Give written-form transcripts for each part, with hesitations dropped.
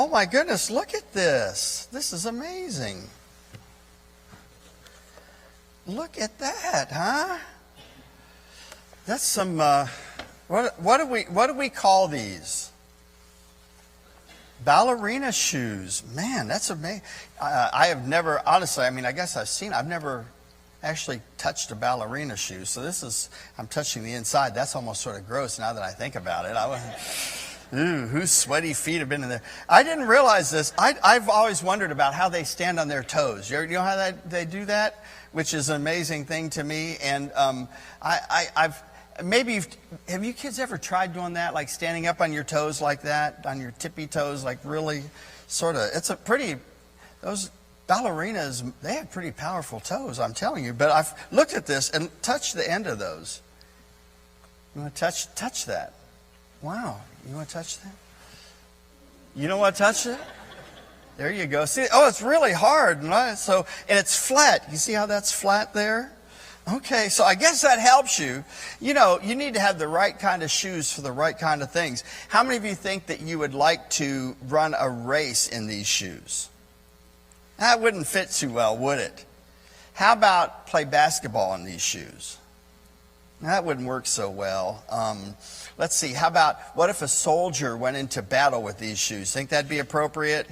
Oh my goodness, look at this. This is amazing. Look at that, huh? That's some, what do we call these? Ballerina shoes. Man, that's amazing. I have never, honestly, I guess I've never actually touched a ballerina shoe. So I'm touching the inside. That's almost sort of gross now that I think about it. Whose sweaty feet have been in there? I didn't realize this. I've always wondered about how they stand on their toes. You know how they do that? Which is an amazing thing to me. And have you kids ever tried doing that? Like standing up on your toes like that, on your tippy toes, like really sort of, those ballerinas, they have pretty powerful toes, I'm telling you. But I've looked at this and touched the end of those. You want to touch that? Wow. You want to touch that? You don't want to touch it? There you go. See, it's really hard. Right? And it's flat. You see how that's flat there? Okay, so I guess that helps you. You know, you need to have the right kind of shoes for the right kind of things. How many of you think that you would like to run a race in these shoes? That wouldn't fit too well, would it? How about play basketball in these shoes? That wouldn't work so well. Let's see, what if a soldier went into battle with these shoes? Think that'd be appropriate?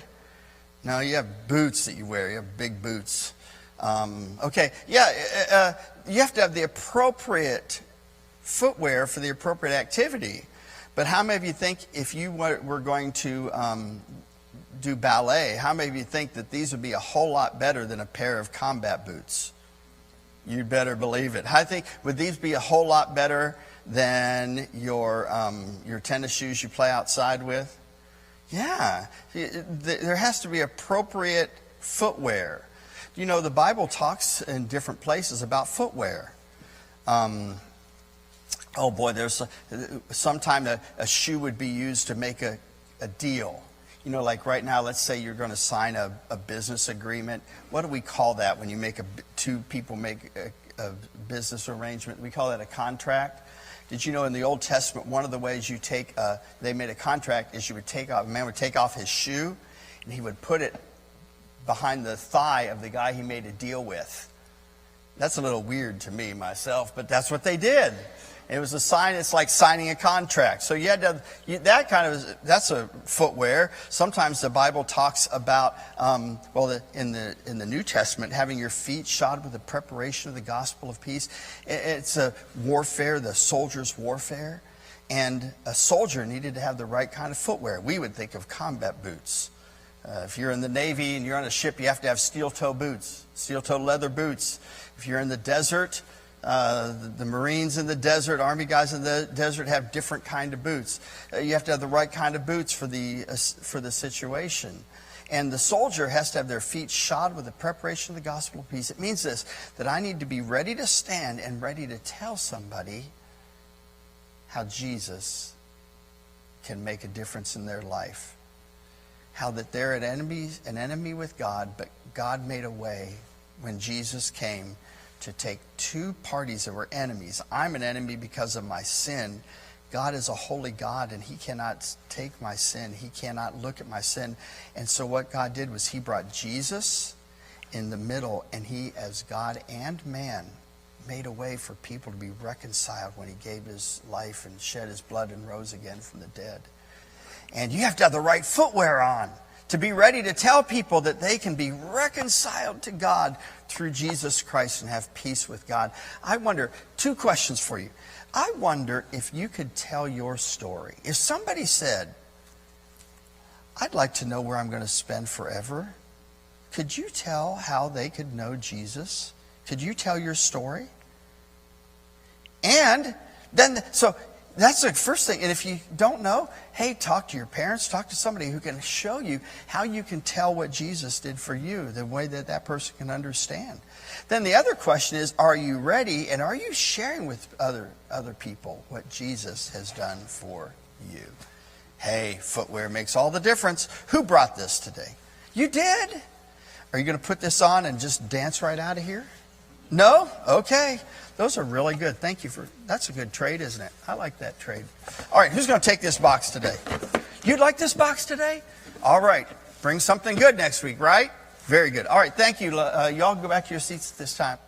No, you have boots that you wear. You have big boots. You have to have the appropriate footwear for the appropriate activity. But how many of you think if you were going to do ballet, how many of you think that these would be a whole lot better than a pair of combat boots? You'd better believe it. I think, would these be a whole lot better than your tennis shoes you play outside with? Yeah. There has to be appropriate footwear. You know, the Bible talks in different places about footwear. There's sometime a shoe would be used to make a deal. You know, like right now, let's say you're going to sign a business agreement. What do we call that when you make two people make a business arrangement? We call that a contract. Did you know in the Old Testament, one of the ways they made a contract is a man would take off his shoe and he would put it behind the thigh of the guy he made a deal with. That's a little weird to me myself, but that's what they did. It was a sign. It's like signing a contract. So you had to that's a footwear. Sometimes the Bible talks about in the New Testament, having your feet shod with the preparation of the gospel of peace. It's a warfare, the soldier's warfare, and a soldier needed to have the right kind of footwear. We would think of combat boots. If you're in the Navy and you're on a ship, you have to have steel-toe boots, steel-toe leather boots. If you're in the desert, the Marines in the desert, Army guys in the desert have different kind of boots. You have to have the right kind of boots for the situation. And the soldier has to have their feet shod with the preparation of the gospel of peace. It means this, that I need to be ready to stand and ready to tell somebody how Jesus can make a difference in their life. How that they're an enemy with God, but God made a way when Jesus came to take two parties that were enemies. I'm an enemy because of my sin. God is a holy God, and he cannot take my sin. He cannot look at my sin. And so what God did was he brought Jesus in the middle, and he, as God and man, made a way for people to be reconciled when he gave his life and shed his blood and rose again from the dead. And you have to have the right footwear on to be ready to tell people that they can be reconciled to God through Jesus Christ and have peace with God. I wonder, two questions for you. I wonder if you could tell your story. If somebody said, I'd like to know where I'm going to spend forever, could you tell how they could know Jesus? Could you tell your story? And then, so that's the first thing. And if you don't know, hey, talk to your parents, talk to somebody who can show you how you can tell what Jesus did for you, the way that that person can understand. Then the other question is, are you ready and are you sharing with other people what Jesus has done for you? Hey, footwear makes all the difference. Who brought this today? You did? Are you going to put this on and just dance right out of here? No? Okay. Those are really good. Thank you that's a good trade, isn't it? I like that trade. All right, who's going to take this box today? You'd like this box today? All right. Bring something good next week, right? Very good. All right. Thank you. Y'all go back to your seats at this time.